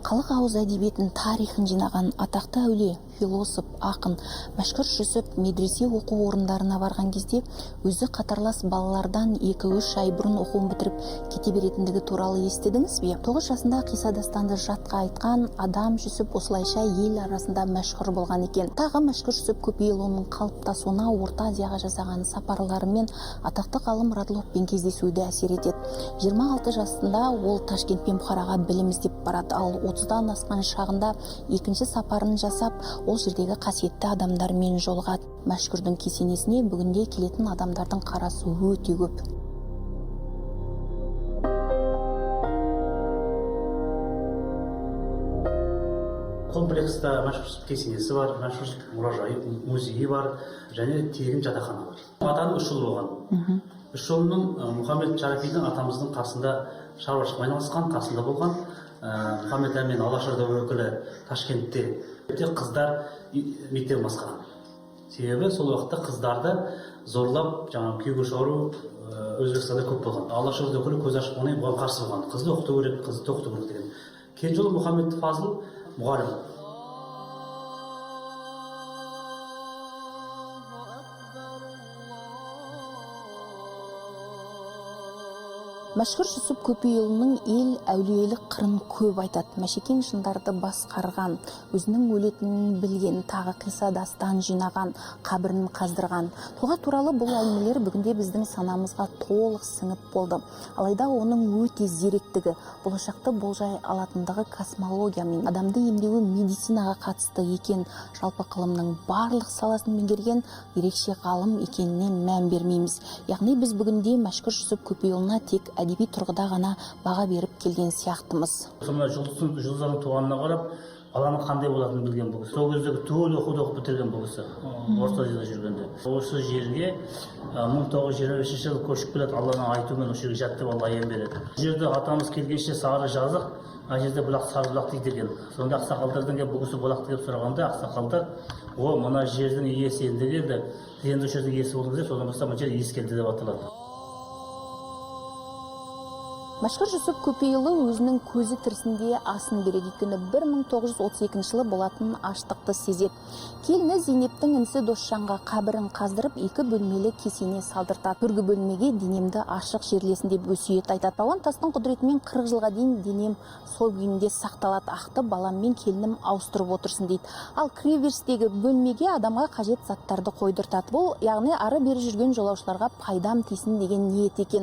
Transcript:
Халық ауыз әдебиетінің тарихын жинаған атақты әулие, философ, ақын Мәшһүр Жүсіп медресе оқу орындарына барған кезде өзі қатарлас балалардан 2-3 ай бұрын оқуын бітіріп кете беретіндігі туралы естідіңіз бе? 9 жасында қисса дастанды жатқа айтқан адам Жүсіп осылайша ел арасында мәшһүр болған екен. Тағы Мәшһүр Жүсіп көпейілуінің қалыптасуына Орта Азияға жасаған сапарларымен атақты ғалым Радловпен кездесуді әсер етеді. 26 жасында ол Ташкент пен Бұхараға білім іздеп барады, ал 30-дан асқан шағында екінші сапарын жасап, ол жердегі қасиетті адамдармен жолығады. Мәшһүрдің кесенесіне бүгінде келетін адамдардың қарасы өте көп. Комплекста Мәшһүр кесенесі бар, Мәшһүр мұражайы, музейі бар, және тегін жатақхана бар. Атаның 3 жыл болған. 3 жылының Мұхаммед Шарафидің атамыздың қасында шаруашылықпен айналысқан, қасында болған. Мұхаммед Әмин Алашорда өкілі Ташкентте қыздар мектебін басқарған. Себебі сол уақытта қыздарды зорлап, күйеуге шығару Өзбекстанда көп болған. Алашорда өкілі көз ашып оңай бұған қарсы болған. Қызды оқыту керек, қызды оқыту керек деген. Кейін жылы Мұхаммед Фазыл мұғалім. Мәшһүр Жүсіп көпейұлының ел әулиелік қырын көп айтады. Мәшекең жындарды басқарған, өзінің өлетінін білген, тағы қисса дастан жинаған, қабірін қаздырған. Тұлға туралы бұл әңгімелер бүгінде біздің санамызға толық сіңіп болды. Алайда оның өте зеректігі, болашақты болжай алатындығы космологиямен, адамды емдеуі медицинаға қатысты екен, жалпы ғылымның барлық саласын меңгерген ерекше ғалым екеніне мән бермейміз. Яғни біз бүгінде Мәшһүр Жүсіп көпейұлына тек әдеби тұрғыда ғана баға беріп келген сияқтымыз. Сонда жұлдыздардың туғанына қарап, баланың қандай болатынын білген бұл кісі. Сол кездегі түгел оқуды оқып бітірген бұл кісі, Орта Азияда жүргенде. Осы жерге 1923 жылы көшіп келеді, Алланың айтуымен осы жерге жат деп Алла ем береді. Бұл жерде атамыз келгенше сары жазық, ана жерде бұлақ сары бұлақ дейді екен. Сонда ақсақалдардан келіп бұл кісі бұлақты деп сұрағанда, ақсақалдар о, мына жердің иесі енді келді, енді осы жердің иесі болдыңыз деп, содан бастап мына жер иесі келді деп аталады. Мәшһүр Жүсіп көпейұлы өзінің көзі тірісінде асын береді, өйткені 1932 жылы болатын аштықты сезеді. Келіні Зейнептің інісі Досжанға қабірін қаздырып, 2 бөлмелі кесене салдыртады. Төргі бөлмеге денемді ашық жерлесін деп өсиет айтады. Рауан тастың құдіретімен 40 жылға дейін денем сол күйінде сақталады. Ақты баламмен келінім ауыстырып отырсын дейді. Ал кіреберістегі бөлмеге адамға қажет заттарды қойдыртады. Бұл яғни ары бері жүрген жолаушыларға пайдам тисін деген ниет екен.